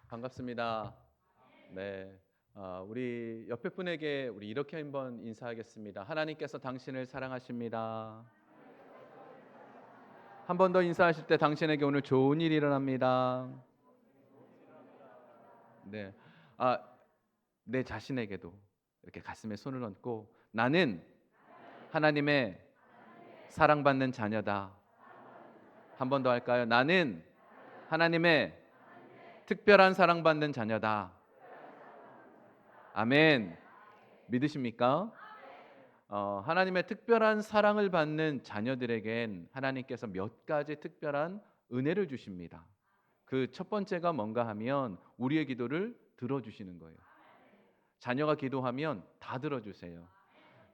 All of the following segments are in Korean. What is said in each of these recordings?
반갑습니다. 네. 우리 옆에 분에게 우리 이렇게 한번 인사하겠습니다. 하나님께서 당신을 사랑하십니다. 한 번 더 인사하실 때 당신에게 오늘 좋은 일이 일어납니다. 네. 아, 내 자신에게도 이렇게 가슴에 손을 얹고 나는 하나님의 사랑받는 자녀다. 한 번 더 할까요? 나는 하나님의 특별한 사랑받는 자녀다. 아멘. 믿으십니까? 하나님의 특별한 사랑을 받는 자녀들에겐 하나님께서 몇 가지 특별한 은혜를 주십니다. 그 첫 번째가 뭔가 하면 우리의 기도를 들어주시는 거예요. 자녀가 기도하면 다 들어주세요.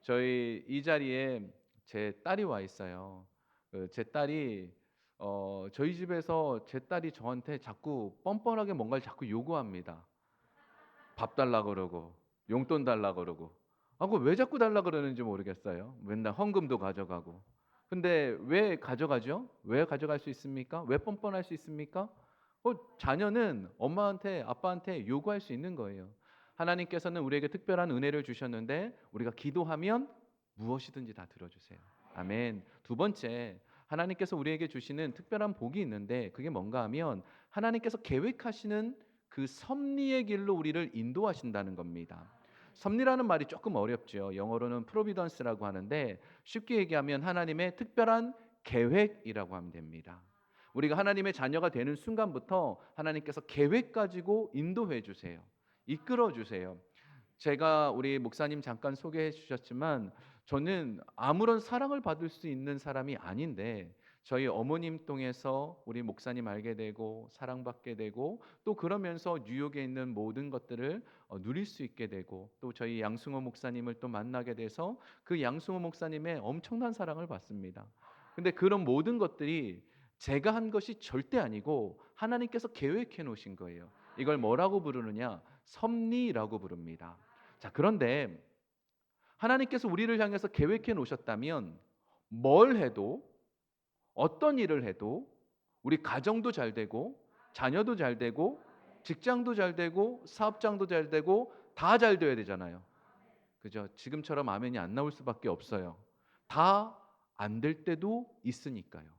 저희 이 자리에 제 딸이 와 있어요. 제 딸이 저희 집에서 제 딸이 저한테 자꾸 뻔뻔하게 뭔가를 자꾸 요구합니다. 밥 달라 그러고 용돈 달라 그러고. 그거 왜 자꾸 달라 그러는지 모르겠어요. 맨날 헌금도 가져가고. 근데 왜 가져가죠? 왜 가져갈 수 있습니까? 왜 뻔뻔할 수 있습니까? 자녀는 엄마한테 아빠한테 요구할 수 있는 거예요. 하나님께서는 우리에게 특별한 은혜를 주셨는데 우리가 기도하면 무엇이든지 다 들어주세요. 아멘. 두 번째, 하나님께서 우리에게 주시는 특별한 복이 있는데 그게 뭔가 하면 하나님께서 계획하시는 그 섭리의 길로 우리를 인도하신다는 겁니다. 섭리라는 말이 조금 어렵죠. 영어로는 프로비던스라고 하는데 쉽게 얘기하면 하나님의 특별한 계획이라고 하면 됩니다. 우리가 하나님의 자녀가 되는 순간부터 하나님께서 계획 가지고 인도해 주세요. 이끌어 주세요. 제가 우리 목사님 잠깐 소개해 주셨지만 저는 아무런 사랑을 받을 수 있는 사람이 아닌데 저희 어머님 통해서 우리 목사님 알게 되고 사랑받게 되고 또 그러면서 뉴욕에 있는 모든 것들을 누릴 수 있게 되고 또 저희 양승호 목사님을 또 만나게 돼서 그 양승호 목사님의 엄청난 사랑을 받습니다. 근데 그런 모든 것들이 제가 한 것이 절대 아니고 하나님께서 계획해 놓으신 거예요. 이걸 뭐라고 부르느냐? 섭리라고 부릅니다. 자, 그런데 하나님께서 우리를 향해서 계획해 놓으셨다면 뭘 해도 어떤 일을 해도 우리 가정도 잘 되고 자녀도 잘 되고 직장도 잘 되고 사업장도 잘 되고 다 잘 돼야 되잖아요. 그죠? 지금처럼 아멘이 안 나올 수밖에 없어요. 다 안 될 때도 있으니까요.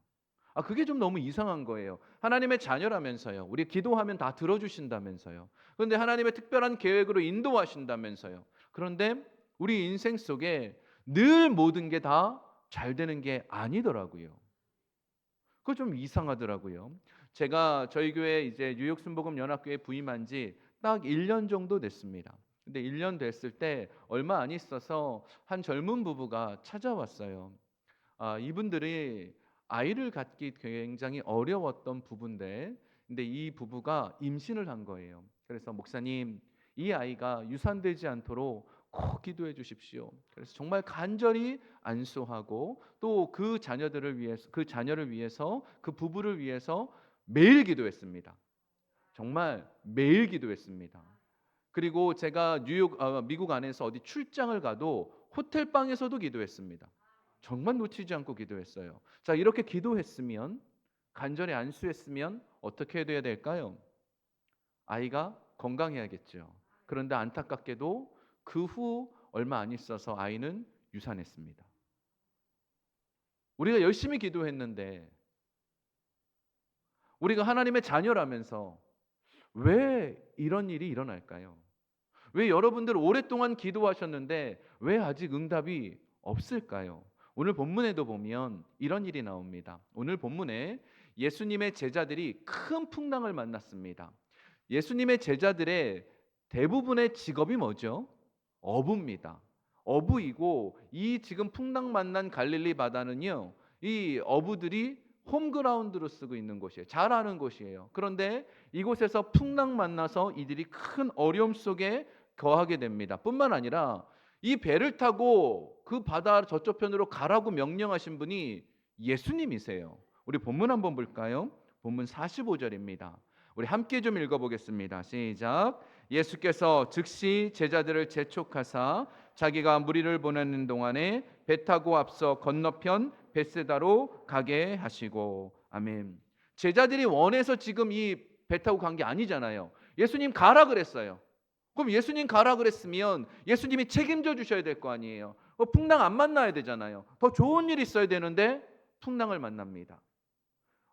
그게 좀 너무 이상한 거예요. 하나님의 자녀라면서요. 우리 기도하면 다 들어주신다면서요. 그런데 하나님의 특별한 계획으로 인도하신다면서요. 그런데 우리 인생 속에 늘 모든 게 다 잘 되는 게 아니더라고요. 그거 좀 이상하더라고요. 제가 저희 교회 이제 뉴욕 순복음 연합교회 부임한 지 딱 1년 정도 됐습니다. 근데 1년 됐을 때 얼마 안 있어서 한 젊은 부부가 찾아왔어요. 이분들이 아이를 갖기 굉장히 어려웠던 부부인데 근데 이 부부가 임신을 한 거예요. 그래서 목사님, 이 아이가 유산되지 않도록 꼭 기도해 주십시오. 그래서 정말 간절히 안수하고 또 그 자녀들을 위해서 그 자녀를 위해서 그 부부를 위해서 매일 기도했습니다. 정말 매일 기도했습니다. 그리고 제가 미국 안에서 어디 출장을 가도 호텔 방에서도 기도했습니다. 정말 놓치지 않고 기도했어요. 자, 이렇게 기도했으면 간절히 안수했으면 어떻게 돼야 될까요? 아이가 건강해야겠죠. 그런데 안타깝게도 그 후 얼마 안 있어서 아이는 유산했습니다. 우리가 열심히 기도했는데 우리가 하나님의 자녀라면서 왜 이런 일이 일어날까요? 왜 여러분들 오랫동안 기도하셨는데 왜 아직 응답이 없을까요? 오늘 본문에도 보면 이런 일이 나옵니다. 오늘 본문에 예수님의 제자들이 큰 풍랑을 만났습니다. 예수님의 제자들의 대부분의 직업이 뭐죠? 어부입니다. 어부이고 이 지금 풍랑 만난 갈릴리 바다는요. 이 어부들이 홈그라운드로 쓰고 있는 곳이에요. 잘 아는 곳이에요. 그런데 이곳에서 풍랑 만나서 이들이 큰 어려움 속에 거하게 됩니다. 뿐만 아니라 이 배를 타고 그 바다 저쪽 편으로 가라고 명령하신 분이 예수님이세요. 우리 본문 한번 볼까요? 본문 45절입니다. 우리 함께 좀 읽어보겠습니다. 시작. 예수께서 즉시 제자들을 재촉하사 자기가 무리를 보내는 동안에 배 타고 앞서 건너편 벳세다로 가게 하시고. 아멘. 제자들이 원해서 지금 이 배 타고 간 게 아니잖아요. 예수님 가라 그랬어요. 그럼 예수님 가라 그랬으면 예수님이 책임져 주셔야 될 거 아니에요. 풍랑 안 만나야 되잖아요. 더 좋은 일이 있어야 되는데 풍랑을 만납니다.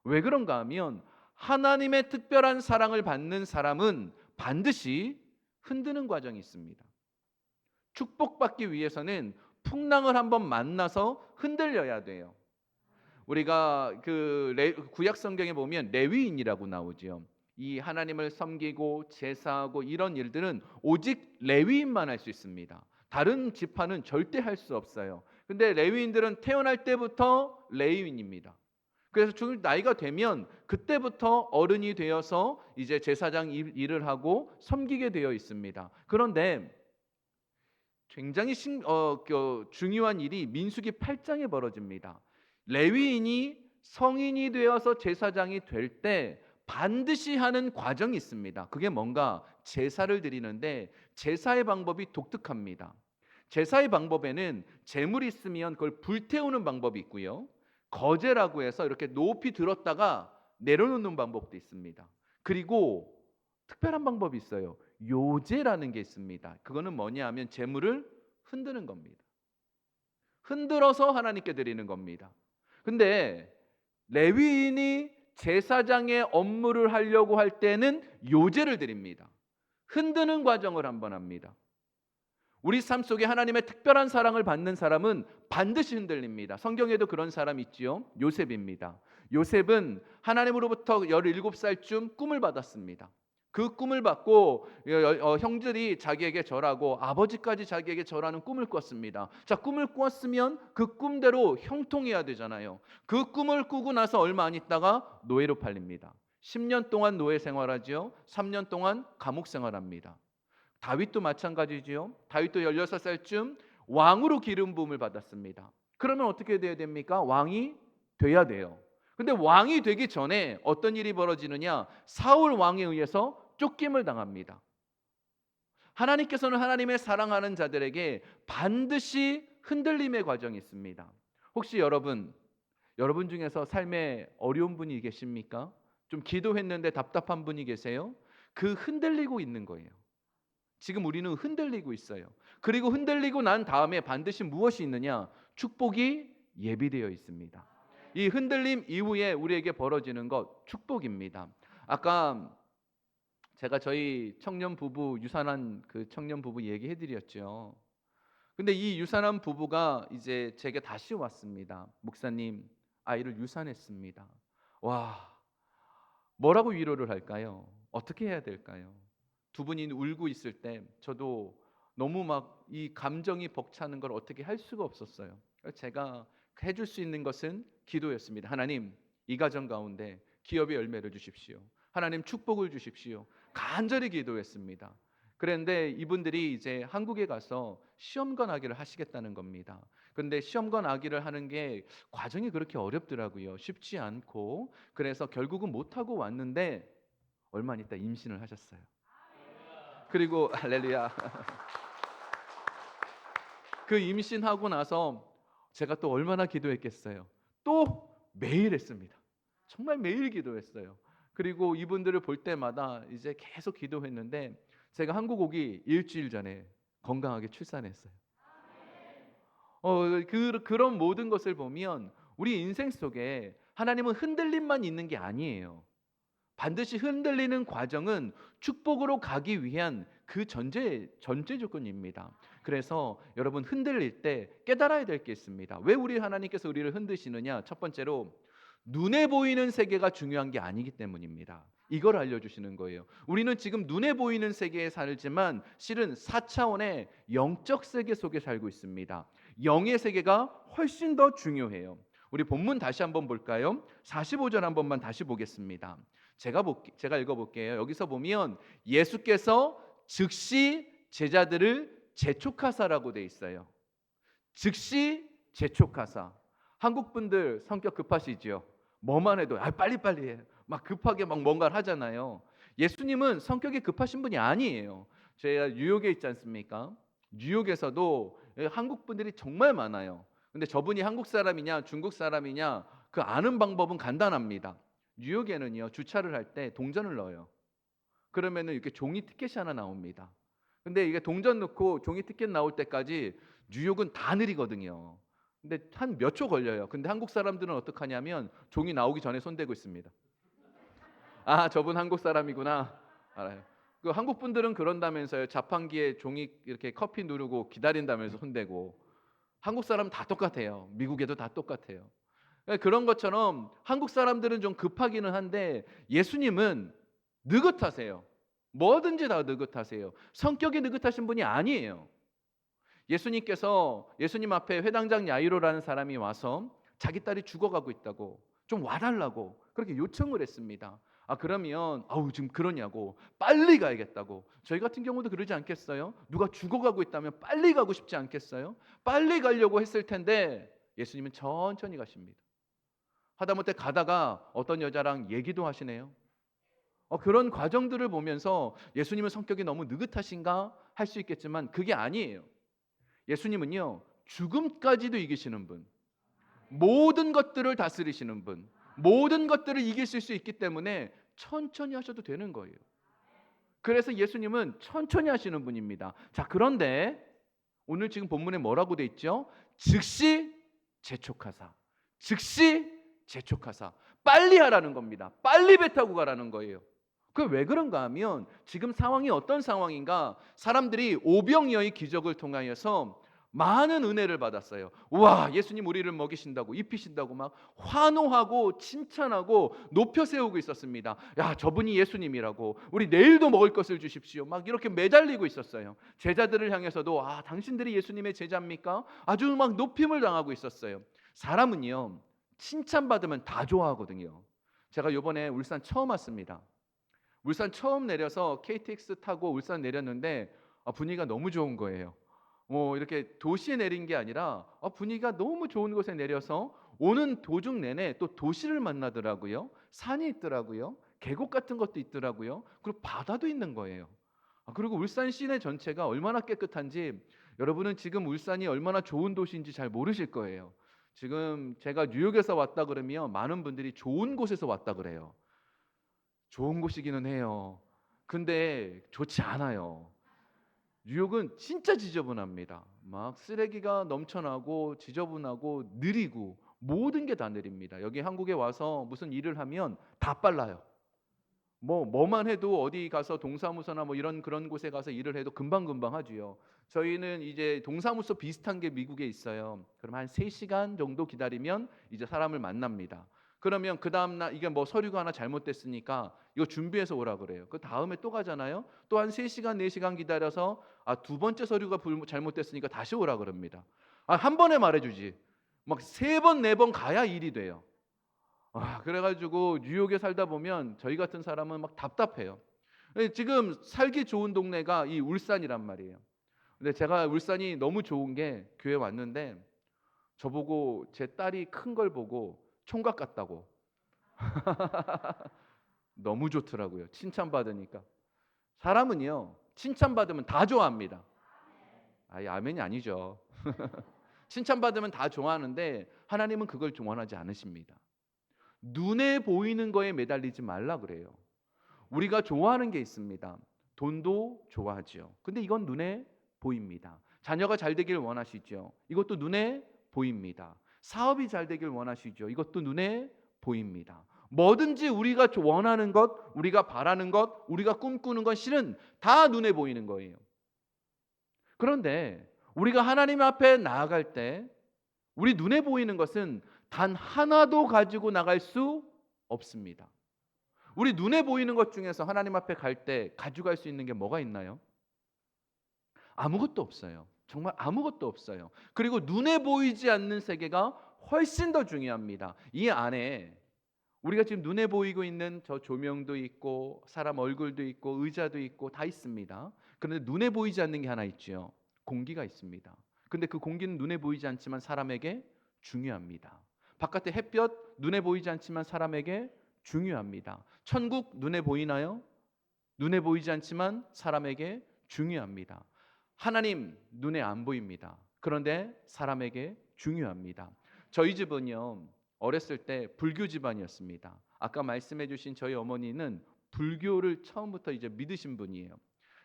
왜 그런가 하면 하나님의 특별한 사랑을 받는 사람은 반드시 흔드는 과정이 있습니다. 축복받기 위해서는 풍랑을 한번 만나서 흔들려야 돼요. 우리가 구약 성경에 보면 레위인이라고 나오지요. 이 하나님을 섬기고 제사하고 이런 일들은 오직 레위인만 할 수 있습니다. 다른 지파는 절대 할 수 없어요. 근데 레위인들은 태어날 때부터 레위인입니다. 그래서 나이가 되면 그때부터 어른이 되어서 이제 제사장 일을 하고 섬기게 되어 있습니다. 그런데 굉장히 중요한 일이 민수기 8장에 벌어집니다. 레위인이 성인이 되어서 제사장이 될 때 반드시 하는 과정이 있습니다. 그게 뭔가 제사를 드리는데 제사의 방법이 독특합니다. 제사의 방법에는 재물이 있으면 그걸 불태우는 방법이 있고요. 거제라고 해서 이렇게 높이 들었다가 내려놓는 방법도 있습니다. 그리고 특별한 방법이 있어요. 요제라는 게 있습니다. 그거는 뭐냐 하면 재물을 흔드는 겁니다. 흔들어서 하나님께 드리는 겁니다. 근데 레위인이 제사장의 업무를 하려고 할 때는 요제를 드립니다. 흔드는 과정을 한번 합니다. 우리 삶 속에 하나님의 특별한 사랑을 받는 사람은 반드시 흔들립니다. 성경에도 그런 사람이 있지요. 요셉입니다. 요셉은 하나님으로부터 17살쯤 꿈을 받았습니다. 그 꿈을 받고 형들이 자기에게 절하고 아버지까지 자기에게 절하는 꿈을 꿨습니다. 자, 꿈을 꾸었으면 그 꿈대로 형통해야 되잖아요. 그 꿈을 꾸고 나서 얼마 안 있다가 노예로 팔립니다. 10년 동안 노예 생활하지요. 3년 동안 감옥 생활합니다. 다윗도 마찬가지지요. 다윗도 16살쯤 왕으로 기름 부음을 받았습니다. 그러면 어떻게 돼야 됩니까? 왕이 돼야 돼요. 근데 왕이 되기 전에 어떤 일이 벌어지느냐? 사울 왕에 의해서 쫓김을 당합니다. 하나님께서는 하나님의 사랑하는 자들에게 반드시 흔들림의 과정이 있습니다. 혹시 여러분 중에서 삶에 어려운 분이 계십니까? 좀 기도했는데 답답한 분이 계세요? 그 흔들리고 있는 거예요. 지금 우리는 흔들리고 있어요. 그리고 흔들리고 난 다음에 반드시 무엇이 있느냐? 축복이 예비되어 있습니다. 이 흔들림 이후에 우리에게 벌어지는 것 축복입니다. 아까 제가 저희 청년 부부 유산한 그 청년 부부 얘기해 드렸죠. 근데 이 유산한 부부가 이제 제게 다시 왔습니다. 목사님, 아이를 유산했습니다. 와, 뭐라고 위로를 할까요? 어떻게 해야 될까요? 두 분이 울고 있을 때 저도 너무 막 이 감정이 벅차는 걸 어떻게 할 수가 없었어요. 제가 해줄 수 있는 것은 기도였습니다. 하나님, 이 가정 가운데 기업의 열매를 주십시오. 하나님 축복을 주십시오. 간절히 기도했습니다. 그런데 이분들이 이제 한국에 가서 시험관 하기를 하시겠다는 겁니다. 그런데 시험관 하기를 하는 게 과정이 그렇게 어렵더라고요. 쉽지 않고. 그래서 결국은 못하고 왔는데 얼마 있다 임신을 하셨어요. 그리고 할렐루야. 그 임신하고 나서 제가 또 얼마나 기도했겠어요. 또 매일 했습니다. 정말 매일 기도했어요. 그리고 이분들을 볼 때마다 이제 계속 기도했는데 제가 한국 오기 일주일 전에 건강하게 출산했어요. 그런 모든 것을 보면 우리 인생 속에 하나님은 흔들림만 있는 게 아니에요. 반드시 흔들리는 과정은 축복으로 가기 위한 그 전제 조건입니다. 그래서 여러분 흔들릴 때 깨달아야 될 게 있습니다. 왜 우리 하나님께서 우리를 흔드시느냐? 첫 번째로 눈에 보이는 세계가 중요한 게 아니기 때문입니다. 이걸 알려주시는 거예요. 우리는 지금 눈에 보이는 세계에 살지만 실은 4차원의 영적 세계 속에 살고 있습니다. 영의 세계가 훨씬 더 중요해요. 우리 본문 다시 한번 볼까요? 45절 한 번만 다시 보겠습니다. 제가 읽어볼게요. 여기서 보면 예수께서 즉시 제자들을 재촉하사라고 돼 있어요. 즉시 재촉하사. 한국 분들 성격 급하시죠? 뭐만 해도 빨리빨리 해. 막 급하게 막 뭔가를 하잖아요. 예수님은 성격이 급하신 분이 아니에요. 제가 뉴욕에 있지 않습니까? 뉴욕에서도 한국 분들이 정말 많아요. 근데 저분이 한국 사람이냐 중국 사람이냐 그 아는 방법은 간단합니다. 뉴욕에는요 주차를 할 때 동전을 넣어요. 그러면은 이렇게 종이 티켓이 하나 나옵니다. 근데 이게 동전 넣고 종이 티켓 나올 때까지 뉴욕은 다 느리거든요. 근데 한 몇 초 걸려요. 근데 한국 사람들은 어떡하냐면 종이 나오기 전에 손대고 있습니다. 아, 저분 한국 사람이구나. 알아요. 그 한국 분들은 그런다면서요. 자판기에 종이 이렇게 커피 누르고 기다린다면서 손대고. 한국 사람은 다 똑같아요. 미국에도 다 똑같아요. 그런 것처럼 한국 사람들은 좀 급하기는 한데 예수님은 느긋하세요. 뭐든지 다 느긋하세요. 성격이 느긋하신 분이 아니에요. 예수님 앞에 회당장 야이로라는 사람이 와서 자기 딸이 죽어가고 있다고 좀 와달라고 그렇게 요청을 했습니다. 아, 그러면 아우 지금 그러냐고 빨리 가야겠다고. 저희 같은 경우도 그러지 않겠어요? 누가 죽어가고 있다면 빨리 가고 싶지 않겠어요? 빨리 가려고 했을 텐데 예수님은 천천히 가십니다. 하다못해 가다가 어떤 여자랑 얘기도 하시네요. 그런 과정들을 보면서 예수님은 성격이 너무 느긋하신가 할 수 있겠지만 그게 아니에요. 예수님은요, 죽음까지도 이기시는 분, 모든 것들을 다스리시는 분, 모든 것들을 이기실 수 있기 때문에 천천히 하셔도 되는 거예요. 그래서 예수님은 천천히 하시는 분입니다. 자, 그런데 오늘 지금 본문에 뭐라고 돼 있죠? 즉시 재촉하사. 즉시 재촉하사. 빨리 하라는 겁니다. 빨리 배 타고 가라는 거예요. 그 왜 그런가 하면 지금 상황이 어떤 상황인가? 사람들이 오병이어의 기적을 통하여서 많은 은혜를 받았어요. 와, 예수님 우리를 먹이신다고 입히신다고 막 환호하고 칭찬하고 높여 세우고 있었습니다. 야, 저분이 예수님이라고. 우리 내일도 먹을 것을 주십시오. 막 이렇게 매달리고 있었어요. 제자들을 향해서도 아, 당신들이 예수님의 제자입니까? 아주 막 높임을 당하고 있었어요. 사람은요, 칭찬받으면 다 좋아하거든요. 제가 이번에 울산 처음 왔습니다. 울산 처음 내려서 KTX 타고 울산 내렸는데 분위기가 너무 좋은 거예요. 이렇게 도시에 내린 게 아니라 분위기가 너무 좋은 곳에 내려서 오는 도중 내내 또 도시를 만나더라고요. 산이 있더라고요. 계곡 같은 것도 있더라고요. 그리고 바다도 있는 거예요. 그리고 울산 시내 전체가 얼마나 깨끗한지 여러분은 지금 울산이 얼마나 좋은 도시인지 잘 모르실 거예요. 지금 제가 뉴욕에서 왔다 그러면 많은 분들이 좋은 곳에서 왔다 그래요. 좋은 곳이기는 해요. 근데 좋지 않아요. 뉴욕은 진짜 지저분합니다. 막 쓰레기가 넘쳐나고 지저분하고 느리고 모든 게 다 느립니다. 여기 한국에 와서 무슨 일을 하면 다 빨라요. 뭐만 해도 어디 가서 동사무소나 뭐 이런 그런 곳에 가서 일을 해도 금방금방 하지요. 저희는 이제 동사무소 비슷한 게 미국에 있어요. 그럼 한 3시간 정도 기다리면 이제 사람을 만납니다. 그러면 그 다음 날 이게 뭐 서류가 하나 잘못됐으니까 이거 준비해서 오라 그래요. 그 다음에 또 가잖아요. 또 한 3시간 4시간 기다려서 두 번째 서류가 잘못됐으니까 다시 오라 그럽니다. 한 번에 말해주지. 막 3번 4번 가야 일이 돼요. 그래가지고 뉴욕에 살다 보면 저희 같은 사람은 막 답답해요. 지금 살기 좋은 동네가 이 울산이란 말이에요. 근데 제가 울산이 너무 좋은 게 교회 왔는데 저보고 제 딸이 큰 걸 보고 총각 같다고. 너무 좋더라고요. 칭찬받으니까. 사람은요, 칭찬받으면 다 좋아합니다. 아멘이 아니죠. 칭찬받으면 다 좋아하는데 하나님은 그걸 원하지 않으십니다. 눈에 보이는 거에 매달리지 말라 그래요. 우리가 좋아하는 게 있습니다. 돈도 좋아하죠. 근데 이건 눈에 보입니다. 자녀가 잘 되길 원하시죠. 이것도 눈에 보입니다. 사업이 잘 되길 원하시죠. 이것도 눈에 보입니다. 뭐든지 우리가 원하는 것, 우리가 바라는 것, 우리가 꿈꾸는 건 실은 다 눈에 보이는 거예요. 그런데 우리가 하나님 앞에 나아갈 때 우리 눈에 보이는 것은 단 하나도 가지고 나갈 수 없습니다. 우리 눈에 보이는 것 중에서 하나님 앞에 갈 때 가져갈 수 있는 게 뭐가 있나요? 아무것도 없어요. 정말 아무것도 없어요. 그리고 눈에 보이지 않는 세계가 훨씬 더 중요합니다. 이 안에 우리가 지금 눈에 보이고 있는 저 조명도 있고 사람 얼굴도 있고 의자도 있고 다 있습니다. 그런데 눈에 보이지 않는 게 하나 있죠. 공기가 있습니다. 근데 그 공기는 눈에 보이지 않지만 사람에게 중요합니다. 바깥의 햇볕 눈에 보이지 않지만 사람에게 중요합니다. 천국 눈에 보이나요? 눈에 보이지 않지만 사람에게 중요합니다. 하나님 눈에 안 보입니다. 그런데 사람에게 중요합니다. 저희 집은요, 어렸을 때 불교 집안이었습니다. 아까 말씀해 주신 저희 어머니는 불교를 처음부터 이제 믿으신 분이에요.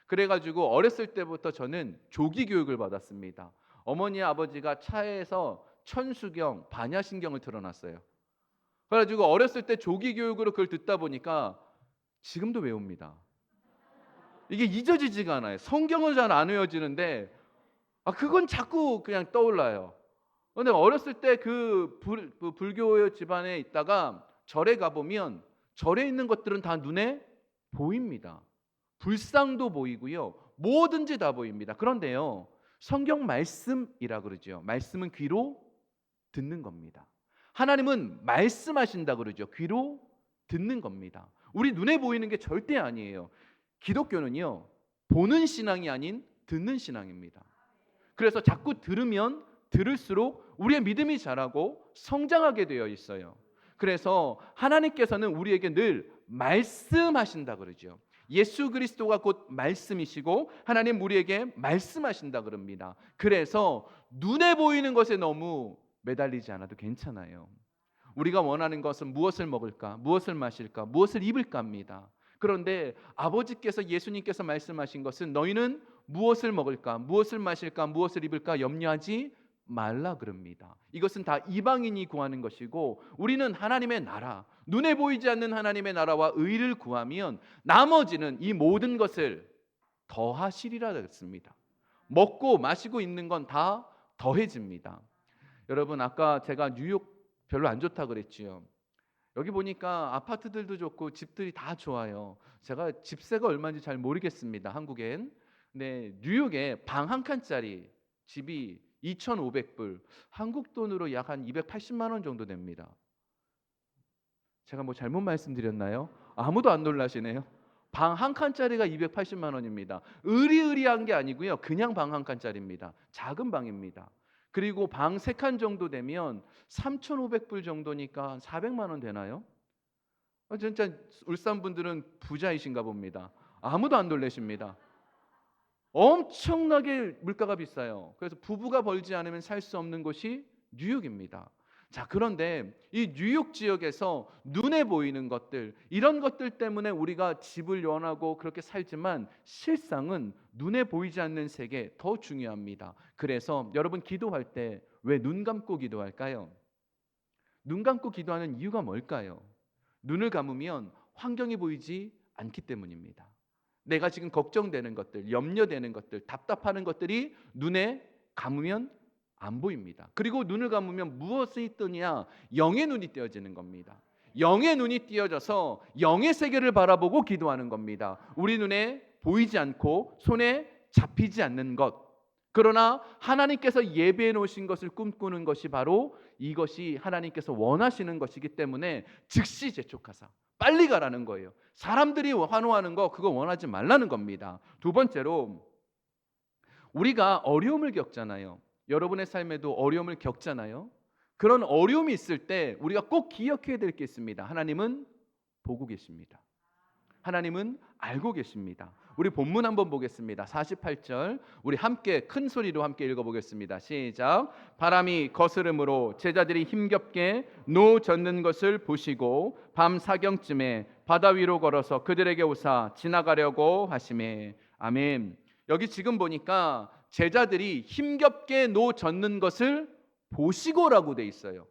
그래가지고 어렸을 때부터 저는 조기 교육을 받았습니다. 어머니 아버지가 차에서 천수경, 반야신경을 틀어놨어요. 그래가지고 어렸을 때 조기 교육으로 그걸 듣다 보니까 지금도 외웁니다. 이게 잊어지지가 않아요. 성경은 잘 안 외워지는데 그건 자꾸 그냥 떠올라요. 근데 어렸을 때 그 불교 집안에 있다가 절에 가보면 절에 있는 것들은 다 눈에 보입니다. 불상도 보이고요. 뭐든지 다 보입니다. 그런데요, 성경 말씀이라 그러죠. 말씀은 귀로 듣는 겁니다. 하나님은 말씀하신다 그러죠. 귀로 듣는 겁니다. 우리 눈에 보이는 게 절대 아니에요. 기독교는요, 보는 신앙이 아닌 듣는 신앙입니다. 그래서 자꾸 들으면 들을수록 우리의 믿음이 자라고 성장하게 되어 있어요. 그래서 하나님께서는 우리에게 늘 말씀하신다 그러죠. 예수 그리스도가 곧 말씀이시고 하나님 우리에게 말씀하신다 그럽니다. 그래서 눈에 보이는 것에 너무 매달리지 않아도 괜찮아요. 우리가 원하는 것은 무엇을 먹을까, 무엇을 마실까, 무엇을 입을까입니다. 그런데 아버지께서, 예수님께서 말씀하신 것은 너희는 무엇을 먹을까, 무엇을 마실까, 무엇을 입을까 염려하지 말라 그럽니다. 이것은 다 이방인이 구하는 것이고 우리는 하나님의 나라, 눈에 보이지 않는 하나님의 나라와 의를 구하면 나머지는 이 모든 것을 더하시리라 그랬습니다. 먹고 마시고 있는 건 다 더해집니다. 여러분, 아까 제가 뉴욕 별로 안 좋다 그랬지요. 여기 보니까 아파트들도 좋고 집들이 다 좋아요. 제가 집세가 얼마인지 잘 모르겠습니다, 한국엔. 근데 뉴욕에 방 한 칸짜리 집이 2,500불, 한국 돈으로 약 한 280만 원 정도 됩니다. 제가 뭐 잘못 말씀드렸나요? 아무도 안 놀라시네요. 방 한 칸짜리가 280만 원입니다. 으리으리한 게 아니고요, 그냥 방 한 칸짜리입니다. 작은 방입니다. 그리고 방 3칸 정도 되면 3,500불 정도니까 400만 원 되나요? 진짜 울산 분들은 부자이신가 봅니다. 아무도 안 놀라십니다. 엄청나게 물가가 비싸요. 그래서 부부가 벌지 않으면 살 수 없는 곳이 뉴욕입니다. 자, 그런데 이 뉴욕 지역에서 눈에 보이는 것들, 이런 것들 때문에 우리가 집을 원하고 그렇게 살지만 실상은 눈에 보이지 않는 세계 더 중요합니다. 그래서 여러분, 기도할 때 왜 눈 감고 기도할까요? 눈 감고 기도하는 이유가 뭘까요? 눈을 감으면 환경이 보이지 않기 때문입니다. 내가 지금 걱정되는 것들, 염려되는 것들, 답답하는 것들이 눈에 감으면 안 보입니다. 그리고 눈을 감으면 무엇이 뜨냐? 영의 눈이 띄어지는 겁니다. 영의 눈이 띄어져서 영의 세계를 바라보고 기도하는 겁니다. 우리 눈에 보이지 않고 손에 잡히지 않는 것, 그러나 하나님께서 예배해 놓으신 것을 꿈꾸는 것이 바로 이것이 하나님께서 원하시는 것이기 때문에 즉시 재촉하사 빨리 가라는 거예요. 사람들이 환호하는 거 그거 원하지 말라는 겁니다. 두 번째로, 우리가 어려움을 겪잖아요. 여러분의 삶에도 어려움을 겪잖아요. 그런 어려움이 있을 때 우리가 꼭 기억해야 될 게 있습니다. 하나님은 보고 계십니다. 하나님은 알고 계십니다. 우리 본문 한번 보겠습니다. 48절 우리 함께 큰 소리로 함께 읽어보겠습니다. 시작. 바람이 거스름으로 제자들이 힘겹게 노 젓는 것을 보시고 밤 사경쯤에 바다 위로 걸어서 그들에게 오사 지나가려고 하시매. 아멘. 여기 지금 보니까 제자들이 힘겹게 노 젓는 것을 보시고라고 돼 있어요.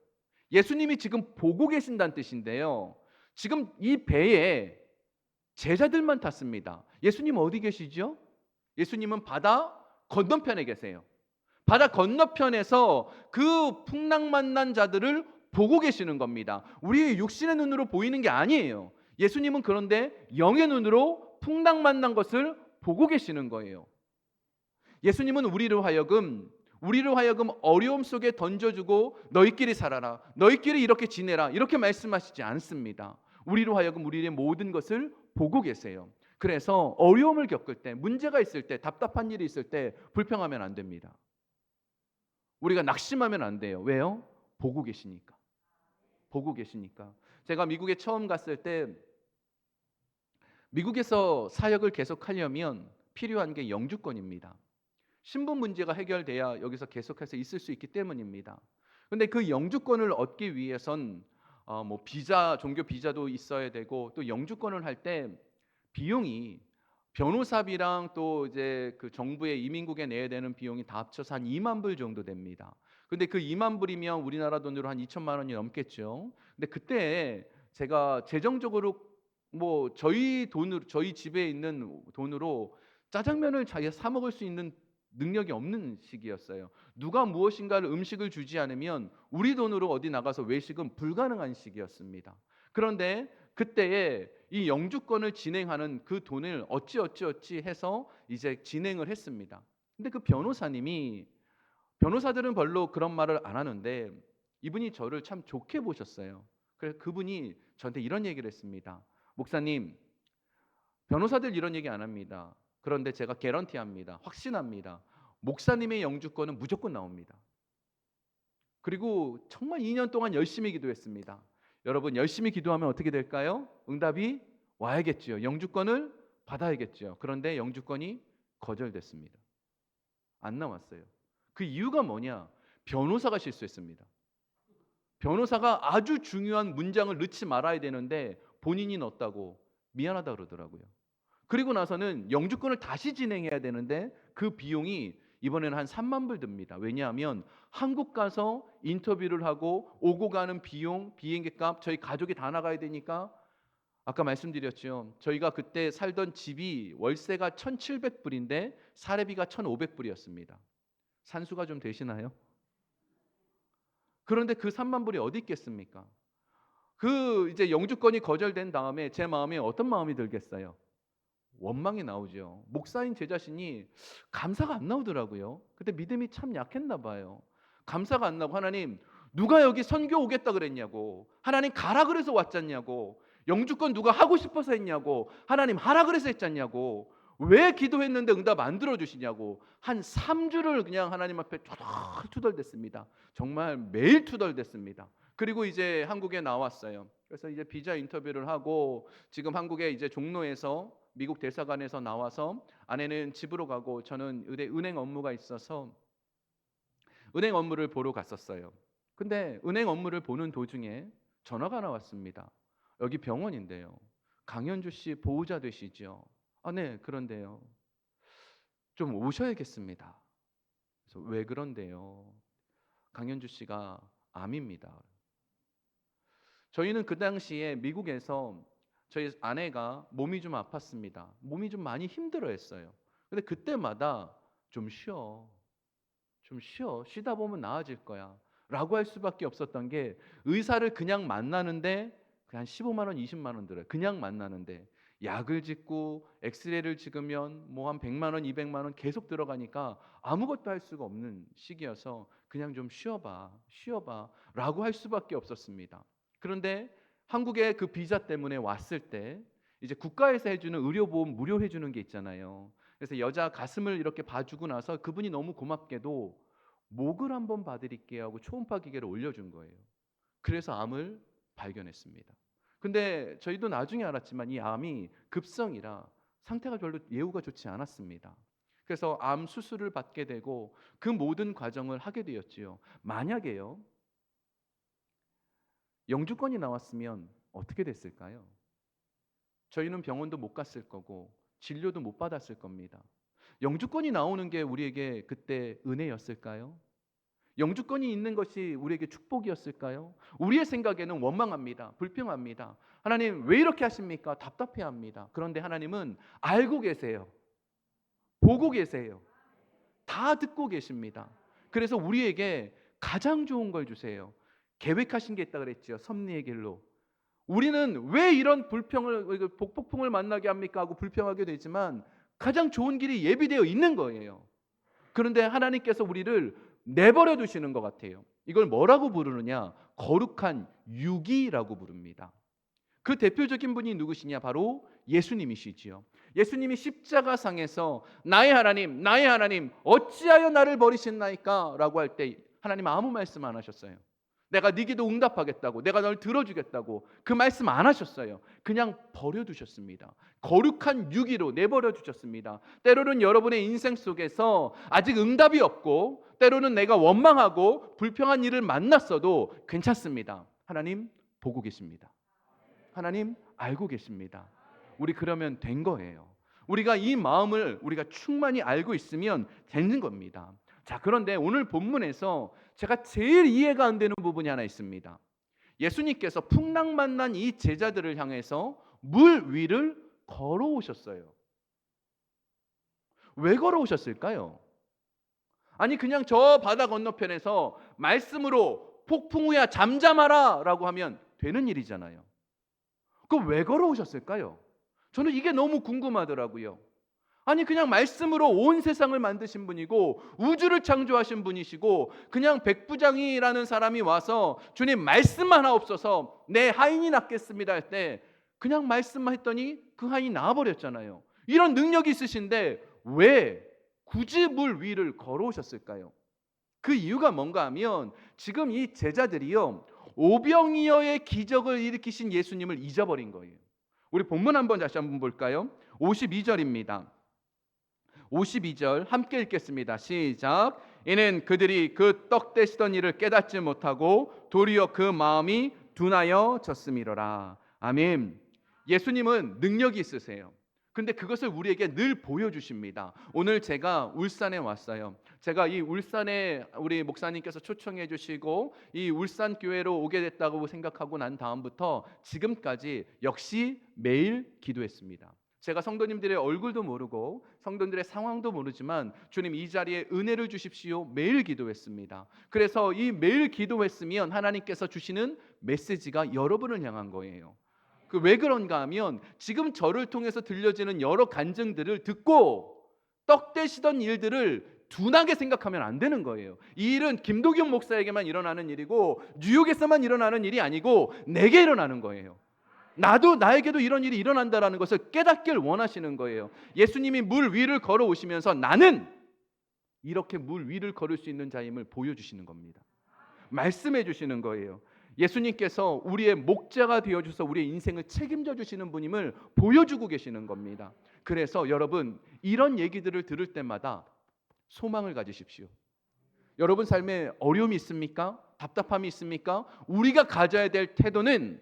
예수님이 지금 보고 계신다는 뜻인데요. 지금 이 배에 제자들만 탔습니다. 예수님 어디 계시죠? 예수님은 바다 건너편에 계세요. 바다 건너편에서 그 풍랑만난 자들을 보고 계시는 겁니다. 우리의 육신의 눈으로 보이는 게 아니에요. 예수님은 그런데 영의 눈으로 풍랑만난 것을 보고 계시는 거예요. 예수님은 우리로 하여금 어려움 속에 던져주고 너희끼리 살아라, 너희끼리 이렇게 지내라, 이렇게 말씀하시지 않습니다. 우리로 하여금 우리의 모든 것을 보고 계세요. 그래서 어려움을 겪을 때, 문제가 있을 때, 답답한 일이 있을 때 불평하면 안 됩니다. 우리가 낙심하면 안 돼요. 왜요? 보고 계시니까. 보고 계시니까. 제가 미국에 처음 갔을 때 미국에서 사역을 계속하려면 필요한 게 영주권입니다. 신분 문제가 해결돼야 여기서 계속해서 있을 수 있기 때문입니다. 그런데 그 영주권을 얻기 위해선 뭐 비자, 종교 비자도 있어야 되고 또 영주권을 할 때 비용이 변호사비랑 또 이제 그 정부의 이민국에 내야 되는 비용이 다 합쳐서 한 2만 불 정도 됩니다. 근데 그 2만 불이면 우리나라 돈으로 한 2천만 원이 넘겠죠. 근데 그때 제가 재정적으로 뭐 저희 돈으로, 저희 집에 있는 돈으로 짜장면을 자기가 사 먹을 수 있는 능력이 없는 시기였어요. 누가 무엇인가를 음식을 주지 않으면 우리 돈으로 어디 나가서 외식은 불가능한 시기였습니다. 그런데 그때에 이 영주권을 진행하는 그 돈을 어찌 해서 이제 진행을 했습니다. 근데 그 변호사님이, 변호사들은 별로 그런 말을 안 하는데 이분이 저를 참 좋게 보셨어요. 그래서 그분이 저한테 이런 얘기를 했습니다. 목사님, 변호사들 이런 얘기 안 합니다. 그런데 제가 개런티합니다. 확신합니다. 목사님의 영주권은 무조건 나옵니다. 그리고 정말 2년 동안 열심히 기도했습니다. 여러분, 열심히 기도하면 어떻게 될까요? 응답이 와야겠죠. 영주권을 받아야겠죠. 그런데 영주권이 거절됐습니다. 안 나왔어요. 그 이유가 뭐냐? 변호사가 실수했습니다. 변호사가 아주 중요한 문장을 넣지 말아야 되는데 본인이 넣었다고 미안하다 그러더라고요. 그리고 나서는 영주권을 다시 진행해야 되는데 그 비용이 이번에는 한 3만 불 듭니다. 왜냐하면 한국 가서 인터뷰를 하고 오고 가는 비용, 비행기 값, 저희 가족이 다 나가야 되니까 아까 말씀드렸죠. 저희가 그때 살던 집이 월세가 1,700불인데 사례비가 1,500불이었습니다. 산수가 좀 되시나요? 그런데 그 3만 불이 어디 있겠습니까? 그 이제 영주권이 거절된 다음에 제 마음에 어떤 마음이 들겠어요? 원망이 나오죠. 목사인 제 자신이 감사가 안 나오더라고요. 그때 믿음이 참 약했나 봐요. 감사가 안 나고, 하나님 누가 여기 선교 오겠다 그랬냐고, 하나님 가라 그래서 왔잖냐고, 영주권 누가 하고 싶어서 했냐고, 하나님 하라 그래서 했잖냐고, 왜 기도했는데 응답 안 들어주시냐고 한 3주를 그냥 하나님 앞에 투덜댔습니다. 정말 매일 투덜댔습니다. 그리고 이제 한국에 나왔어요. 그래서 이제 비자 인터뷰를 하고 지금 한국에 이제 종로에서 미국 대사관에서 나와서 아내는 집으로 가고 저는 은행 업무가 있어서 은행 업무를 보러 갔었어요. 근데 은행 업무를 보는 도중에 전화가 나왔습니다. 여기 병원인데요. 강현주 씨 보호자 되시죠? 아, 네, 그런데요. 좀 오셔야겠습니다. 그래서 왜 그런데요? 강현주 씨가 암입니다. 저희는 그 당시에 미국에서 저희 아내가 몸이 좀 아팠습니다. 몸이 좀 많이 힘들어했어요. 근데 그때마다 좀 쉬어, 좀 쉬어, 쉬다 보면 나아질 거야 라고 할 수밖에 없었던 게, 의사를 그냥 만나는데 한 15만 원, 20만 원 들어요. 그냥 만나는데 약을 짓고 엑스레이를 찍으면 뭐 한 100만 원, 200만 원 계속 들어가니까 아무것도 할 수가 없는 시기여서 그냥 좀 쉬어봐, 쉬어봐 라고 할 수밖에 없었습니다. 그런데 한국에 그 비자 때문에 왔을 때 이제 국가에서 해주는 의료보험 무료 해주는 게 있잖아요. 그래서 여자 가슴을 이렇게 봐주고 나서 그분이 너무 고맙게도 목을 한번 봐드릴게요 하고 초음파 기계를 올려준 거예요. 그래서 암을 발견했습니다. 근데 저희도 나중에 알았지만 이 암이 급성이라 상태가 별로 예후가 좋지 않았습니다. 그래서 암 수술을 받게 되고 그 모든 과정을 하게 되었지요. 만약에요, 영주권이 나왔으면 어떻게 됐을까요? 저희는 병원도 못 갔을 거고 진료도 못 받았을 겁니다. 영주권이 나오는 게 우리에게 그때 은혜였을까요? 영주권이 있는 것이 우리에게 축복이었을까요? 우리의 생각에는 원망합니다. 불평합니다. 하나님 왜 이렇게 하십니까? 답답해합니다. 그런데 하나님은 알고 계세요. 보고 계세요. 다 듣고 계십니다. 그래서 우리에게 가장 좋은 걸 주세요. 계획하신 게 있다 그랬죠. 섭리의 길로. 우리는 왜 이런 폭풍을 만나게 합니까 하고 불평하게 되지만 가장 좋은 길이 예비되어 있는 거예요. 그런데 하나님께서 우리를 내버려 두시는 것 같아요. 이걸 뭐라고 부르느냐? 거룩한 유기라고 부릅니다. 그 대표적인 분이 누구시냐? 바로 예수님이시지요. 예수님이 십자가상에서 나의 하나님 어찌하여 나를 버리셨나이까? 라고 할 때 하나님 아무 말씀 안 하셨어요. 내가 네 기도 응답하겠다고, 내가 널 들어주겠다고 그 말씀 안 하셨어요. 그냥 버려두셨습니다. 거룩한 유기로 내버려 두셨습니다. 때로는 여러분의 인생 속에서 아직 응답이 없고 때로는 내가 원망하고 불평한 일을 만났어도 괜찮습니다. 하나님 보고 계십니다. 하나님 알고 계십니다. 우리 그러면 된 거예요. 우리가 이 마음을 우리가 충만히 알고 있으면 되는 겁니다. 자, 그런데 오늘 본문에서 제가 제일 이해가 안 되는 부분이 하나 있습니다. 예수님께서 풍랑 만난 이 제자들을 향해서 물 위를 걸어오셨어요. 왜 걸어오셨을까요? 아니 그냥 저 바다 건너편에서 말씀으로 폭풍 우야 잠잠하라 라고 하면 되는 일이잖아요. 그럼 왜 걸어오셨을까요? 저는 이게 너무 궁금하더라고요. 아니 그냥 말씀으로 온 세상을 만드신 분이고 우주를 창조하신 분이시고 그냥 백부장이라는 사람이 와서 주님 말씀만 하옵소서 내 하인이 낫겠습니다 할 때 그냥 말씀만 했더니 그 하인이 나아버렸잖아요. 이런 능력이 있으신데 왜 굳이 물 위를 걸어오셨을까요? 그 이유가 뭔가 하면 지금 이 제자들이요 오병이어의 기적을 일으키신 예수님을 잊어버린 거예요. 우리 본문 한번 다시 한번 볼까요? 52절입니다. 52절 함께 읽겠습니다. 시작. 이는 그들이 그 떡 떼시던 일을 깨닫지 못하고 도리어 그 마음이 둔하여 졌음이로라. 아멘. 예수님은 능력이 있으세요. 근데 그것을 우리에게 늘 보여주십니다. 오늘 제가 울산에 왔어요. 제가 이 울산에 우리 목사님께서 초청해 주시고 이 울산 교회로 오게 됐다고 생각하고 난 다음부터 지금까지 역시 매일 기도했습니다. 제가 성도님들의 얼굴도 모르고 성도님들의 상황도 모르지만 주님 이 자리에 은혜를 주십시오. 매일 기도했습니다. 그래서 이 매일 기도했으면 하나님께서 주시는 메시지가 여러분을 향한 거예요. 왜 그런가 하면 지금 저를 통해서 들려지는 여러 간증들을 듣고 떡대시던 일들을 둔하게 생각하면 안 되는 거예요. 이 일은 김도경 목사에게만 일어나는 일이고 뉴욕에서만 일어나는 일이 아니고 내게 일어나는 거예요. 나에게도 이런 일이 일어난다라는 것을 깨닫길 원하시는 거예요. 예수님이 물 위를 걸어오시면서 나는 이렇게 물 위를 걸을 수 있는 자임을 보여주시는 겁니다. 말씀해 주시는 거예요. 예수님께서 우리의 목자가 되어주셔서 우리의 인생을 책임져 주시는 분임을 보여주고 계시는 겁니다. 그래서 여러분 이런 얘기들을 들을 때마다 소망을 가지십시오. 여러분 삶에 어려움이 있습니까? 답답함이 있습니까? 우리가 가져야 될 태도는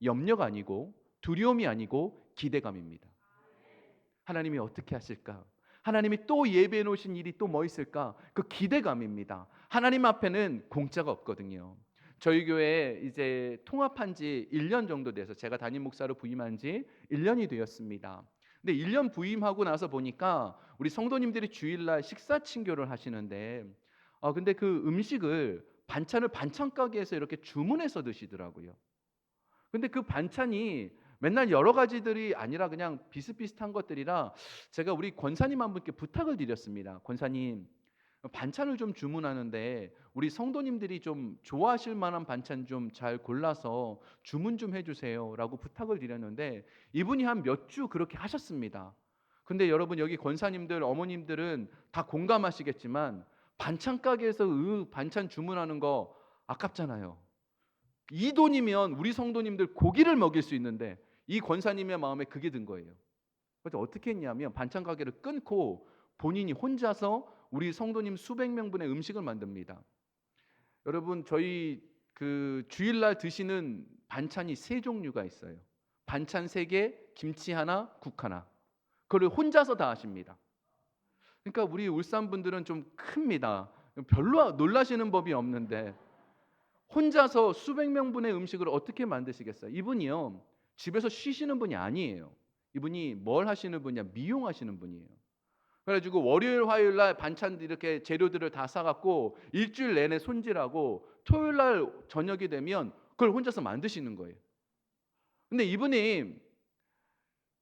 염려가 아니고 두려움이 아니고 기대감입니다. 하나님이 어떻게 하실까? 하나님이 또 예배해 놓으신 일이 또 뭐 있을까? 그 기대감입니다. 하나님 앞에는 공짜가 없거든요. 저희 교회 이제 통합한 지 1년 정도 돼서 제가 담임 목사로 부임한 지 1년이 되었습니다. 근데 1년 부임하고 나서 보니까 우리 성도님들이 주일날 식사 친교를 하시는데 근데 그 음식을 반찬을 반찬 가게에서 이렇게 주문해서 드시더라고요. 근데 그 반찬이 맨날 여러 가지들이 아니라 그냥 비슷비슷한 것들이라 제가 우리 권사님 한 분께 부탁을 드렸습니다. 권사님 반찬을 좀 주문하는데 우리 성도님들이 좀 좋아하실 만한 반찬 좀 잘 골라서 주문 좀 해주세요 라고 부탁을 드렸는데 이분이 한 몇 주 그렇게 하셨습니다. 근데 여러분 여기 권사님들 어머님들은 다 공감하시겠지만 반찬 가게에서 반찬 주문하는 거 아깝잖아요. 이 돈이면 우리 성도님들 고기를 먹일 수 있는데 이 권사님의 마음에 그게 든 거예요. 그래서 어떻게 했냐면 반찬 가게를 끊고 본인이 혼자서 우리 성도님 수백 명분의 음식을 만듭니다. 여러분 저희 그 주일날 드시는 반찬이 세 종류가 있어요. 반찬 3개, 김치 하나, 국 하나. 그걸 혼자서 다 하십니다. 그러니까 우리 울산 분들은 좀 큽니다. 별로 놀라시는 법이 없는데 혼자서 수백 명분의 음식을 어떻게 만드시겠어요? 이분이요 집에서 쉬시는 분이 아니에요. 이분이 뭘 하시는 분이냐? 미용하시는 분이에요. 그래가지고 월요일 화요일 날 반찬 이렇게 재료들을 다 사갖고 일주일 내내 손질하고 토요일 날 저녁이 되면 그걸 혼자서 만드시는 거예요. 근데 이분이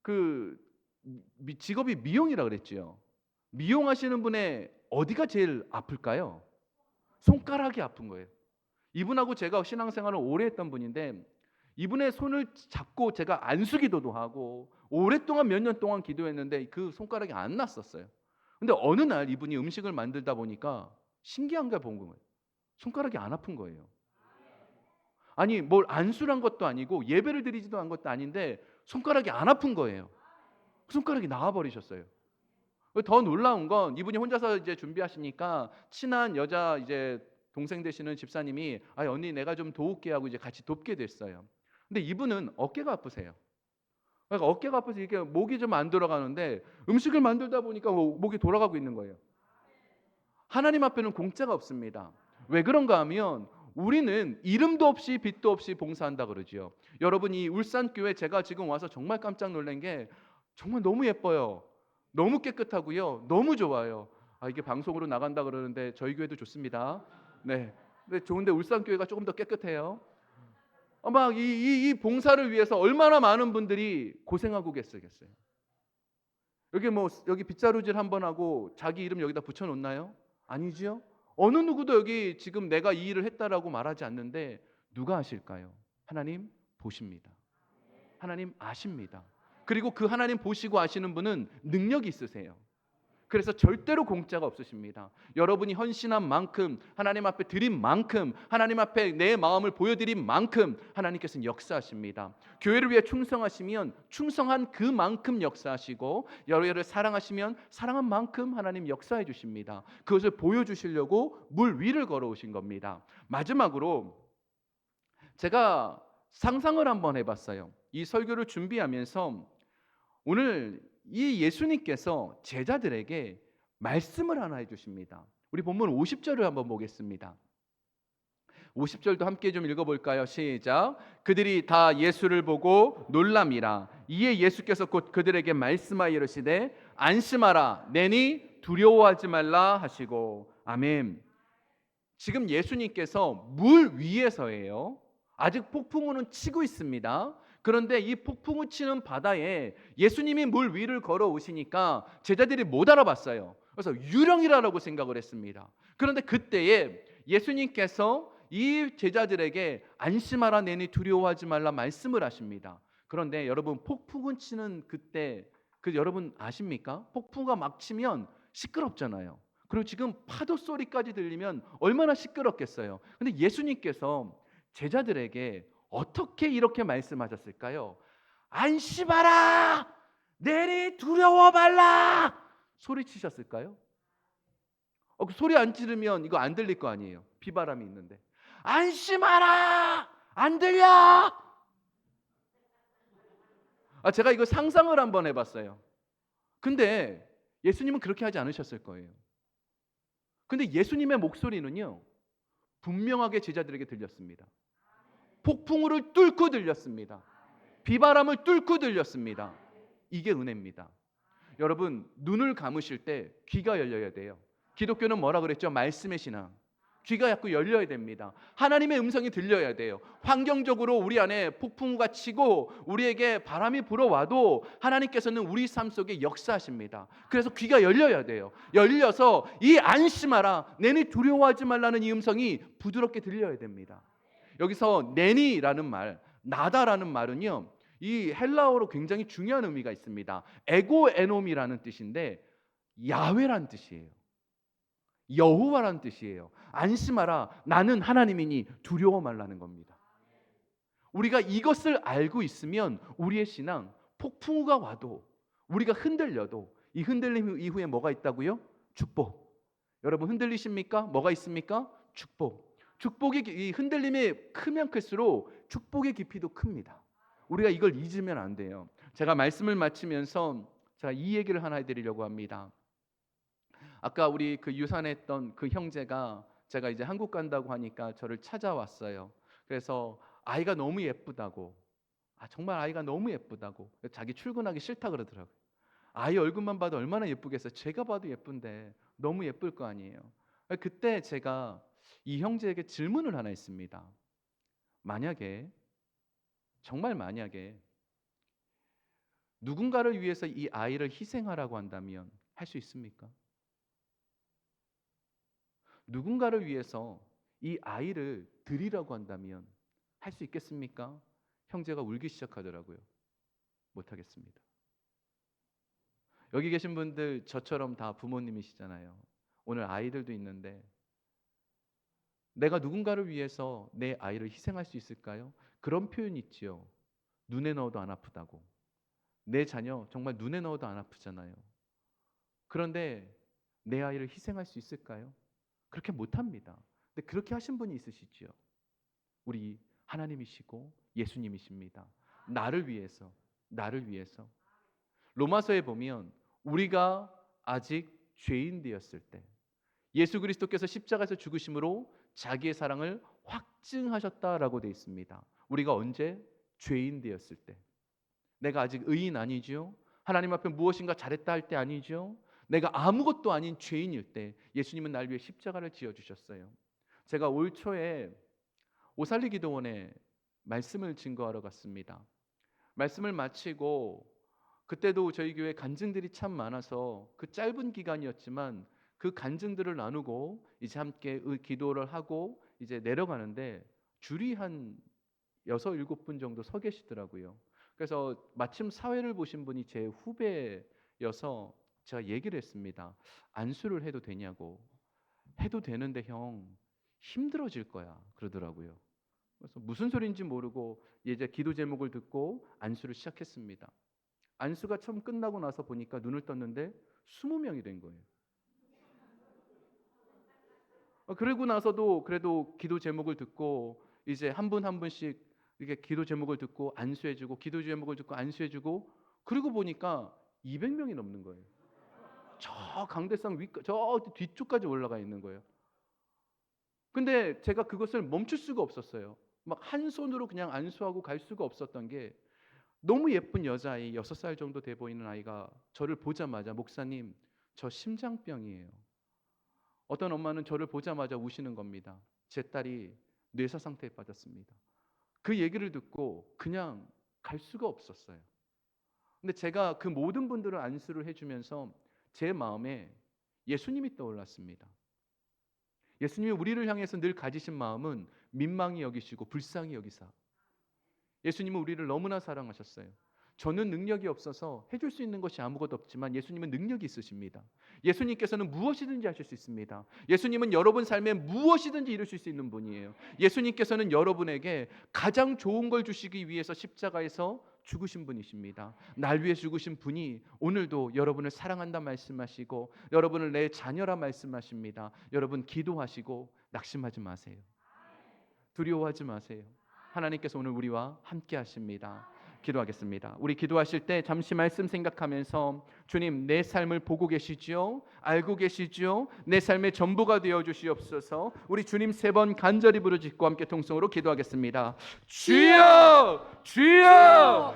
그 직업이 미용이라 그랬죠. 미용하시는 분의 어디가 제일 아플까요? 손가락이 아픈 거예요. 이분하고 제가 신앙생활을 오래 했던 분인데 이분의 손을 잡고 제가 안수기도도 하고 오랫동안 몇 년 동안 기도했는데 그 손가락이 안 났었어요. 근데 어느 날 이분이 음식을 만들다 보니까 신기한 걸 본 거예요. 손가락이 안 아픈 거예요. 아니 뭘 안수란 것도 아니고 예배를 드리지도 않은 것도 아닌데 손가락이 안 아픈 거예요. 손가락이 나와버리셨어요. 더 놀라운 건 이분이 혼자서 이제 준비하시니까 친한 여자 이제 동생 되시는 집사님이 언니 내가 좀 도울게 하고 이제 같이 돕게 됐어요. 근데 이분은 어깨가 아프세요. 그러니까 어깨가 아파서 이게 목이 좀 안 돌아가는데 음식을 만들다 보니까 목이 돌아가고 있는 거예요. 하나님 앞에는 공짜가 없습니다. 왜 그런가 하면 우리는 이름도 없이 빛도 없이 봉사한다 그러지요. 여러분 이 울산교회 제가 지금 와서 정말 깜짝 놀란 게 정말 너무 예뻐요. 너무 깨끗하고요. 너무 좋아요. 이게 방송으로 나간다 그러는데 저희 교회도 좋습니다. 네. 근데 좋은데 울산교회가 조금 더 깨끗해요. 아마 이 봉사를 위해서 얼마나 많은 분들이 고생하고 계시겠어요. 여기 빗자루질 한번 하고 자기 이름 여기다 붙여 놓나요? 아니지요? 어느 누구도 여기 지금 내가 이 일을 했다라고 말하지 않는데 누가 아실까요? 하나님 보십니다. 하나님 아십니다. 그리고 그 하나님 보시고 아시는 분은 능력이 있으세요. 그래서 절대로 공짜가 없으십니다. 여러분이 헌신한 만큼, 하나님 앞에 드린 만큼, 하나님 앞에 내 마음을 보여드린 만큼 하나님께서는 역사하십니다. 교회를 위해 충성하시면 충성한 그만큼 역사하시고, 여러분을 사랑하시면 사랑한 만큼 하나님 역사해 주십니다. 그것을 보여주시려고 물 위를 걸어오신 겁니다. 마지막으로 제가 상상을 한번 해봤어요. 이 설교를 준비하면서 오늘 이 예수님께서 제자들에게 말씀을 하나 해주십니다. 우리 본문 50절을 한번 보겠습니다. 50절도 함께 좀 읽어볼까요? 시작. 그들이 다 예수를 보고 놀람이라. 이에 예수께서 곧 그들에게 말씀하여 이르시되 안심하라 내니 두려워하지 말라 하시고. 아멘. 지금 예수님께서 물 위에서예요. 아직 폭풍우는 치고 있습니다. 그런데 이 폭풍우 치는 바다에 예수님이 물 위를 걸어오시니까 제자들이 못 알아봤어요. 그래서 유령이라고 생각을 했습니다. 그런데 그때에 예수님께서 이 제자들에게 안심하라 내니 두려워하지 말라 말씀을 하십니다. 그런데 여러분 폭풍우 치는 그때 여러분 아십니까? 폭풍우가 막 치면 시끄럽잖아요. 그리고 지금 파도 소리까지 들리면 얼마나 시끄럽겠어요. 근데 예수님께서 제자들에게 어떻게 이렇게 말씀하셨을까요? 안심하라! 내리 두려워 말라! 소리치셨을까요? 그 소리 안 지르면 이거 안 들릴 거 아니에요. 비바람이 있는데. 안심하라! 안 들려! 제가 이거 상상을 한번 해봤어요. 근데 예수님은 그렇게 하지 않으셨을 거예요. 근데 예수님의 목소리는요, 분명하게 제자들에게 들렸습니다. 폭풍우를 뚫고 들렸습니다. 비바람을 뚫고 들렸습니다. 이게 은혜입니다. 여러분 눈을 감으실 때 귀가 열려야 돼요. 기독교는 뭐라 그랬죠? 말씀의 신앙. 귀가 자꾸 열려야 됩니다. 하나님의 음성이 들려야 돼요. 환경적으로 우리 안에 폭풍우가 치고 우리에게 바람이 불어와도 하나님께서는 우리 삶 속에 역사하십니다. 그래서 귀가 열려야 돼요. 열려서 이 안심하라 내니 두려워하지 말라는 이 음성이 부드럽게 들려야 됩니다. 여기서 내니라는 말, 나다라는 말은요, 이 헬라어로 굉장히 중요한 의미가 있습니다. 에고에놈이라는 뜻인데 야훼란 뜻이에요. 여호와란 뜻이에요. 안심하라 나는 하나님이니 두려워 말라는 겁니다. 우리가 이것을 알고 있으면 우리의 신앙 폭풍우가 와도 우리가 흔들려도 이 흔들림 이후에 뭐가 있다고요? 축복. 여러분 흔들리십니까? 뭐가 있습니까? 축복. 축복이 이 흔들림이 크면 클수록 축복의 깊이도 큽니다. 우리가 이걸 잊으면 안 돼요. 제가 말씀을 마치면서 제가 이 얘기를 하나 해드리려고 합니다. 아까 우리 그 유산했던 그 형제가 제가 이제 한국 간다고 하니까 저를 찾아왔어요. 그래서 아이가 너무 예쁘다고, 정말 아이가 너무 예쁘다고, 자기 출근하기 싫다 그러더라고요. 아이 얼굴만 봐도 얼마나 예쁘겠어요. 제가 봐도 예쁜데 너무 예쁠 거 아니에요. 그때 제가 이 형제에게 질문을 하나 했습니다. 만약에, 정말 만약에 누군가를 위해서 이 아이를 희생하라고 한다면 할 수 있습니까? 누군가를 위해서 이 아이를 드리라고 한다면 할 수 있겠습니까? 형제가 울기 시작하더라고요. 못하겠습니다. 여기 계신 분들 저처럼 다 부모님이시잖아요. 오늘 아이들도 있는데 내가 누군가를 위해서 내 아이를 희생할 수 있을까요? 그런 표현이 있지요. 눈에 넣어도 안 아프다고. 내 자녀 정말 눈에 넣어도 안 아프잖아요. 그런데 내 아이를 희생할 수 있을까요? 그렇게 못합니다. 근데 그렇게 하신 분이 있으시지요. 우리 하나님이시고 예수님이십니다. 나를 위해서, 나를 위해서. 로마서에 보면 우리가 아직 죄인 되었을 때 예수 그리스도께서 십자가에서 죽으심으로 자기의 사랑을 확증하셨다라고 되어 있습니다. 우리가 언제? 죄인 되었을 때. 내가 아직 의인 아니죠. 하나님 앞에 무엇인가 잘했다 할 때 아니죠. 내가 아무것도 아닌 죄인일 때 예수님은 날 위해 십자가를 지어주셨어요. 제가 올 초에 오살리 기도원에 말씀을 증거하러 갔습니다. 말씀을 마치고 그때도 저희 교회 간증들이 참 많아서 그 짧은 기간이었지만 그 간증들을 나누고 이제 함께 기도를 하고 이제 내려가는데 줄이 한 6, 7분 정도 서 계시더라고요. 그래서 마침 사회를 보신 분이 제 후배여서 제가 얘기를 했습니다. 안수를 해도 되냐고. 해도 되는데 형 힘들어질 거야 그러더라고요. 그래서 무슨 소리인지 모르고 이제 기도 제목을 듣고 안수를 시작했습니다. 안수가 처음 끝나고 나서 보니까 눈을 떴는데 20명이 된 거예요. 그러고 나서도 그래도 기도 제목을 듣고 이제 한 분 한 분씩 이렇게 기도 제목을 듣고 안수해주고 기도 제목을 듣고 안수해주고 그러고 보니까 200명이 넘는 거예요. 저 강대상 저 뒤쪽까지 올라가 있는 거예요. 근데 제가 그것을 멈출 수가 없었어요. 막 한 손으로 그냥 안수하고 갈 수가 없었던 게 너무 예쁜 여자아이 6살 정도 돼 보이는 아이가 저를 보자마자 목사님 저 심장병이에요. 어떤 엄마는 저를 보자마자 우시는 겁니다. 제 딸이 뇌사 상태에 빠졌습니다. 그 얘기를 듣고 그냥 갈 수가 없었어요. 근데 제가 그 모든 분들을 안수를 해주면서 제 마음에 예수님이 떠올랐습니다. 예수님이 우리를 향해서 늘 가지신 마음은 민망히 여기시고 불쌍히 여기사. 예수님은 우리를 너무나 사랑하셨어요. 저는 능력이 없어서 해줄 수 있는 것이 아무것도 없지만 예수님은 능력이 있으십니다. 예수님께서는 무엇이든지 하실 수 있습니다. 예수님은 여러분 삶에 무엇이든지 이루실 수 있는 분이에요. 예수님께서는 여러분에게 가장 좋은 걸 주시기 위해서 십자가에서 죽으신 분이십니다. 날 위해 죽으신 분이 오늘도 여러분을 사랑한다 말씀하시고 여러분을 내 자녀라 말씀하십니다. 여러분 기도하시고 낙심하지 마세요. 두려워하지 마세요. 하나님께서 오늘 우리와 함께 하십니다. 기도하겠습니다. 우리 기도하실 때 잠시 말씀 생각하면서 주님 내 삶을 보고 계시지요? 알고 계시지요? 내 삶의 전부가 되어 주시옵소서. 우리 주님 3번 간절히 부르짖고 함께 통성으로 기도하겠습니다. 주여! 주여!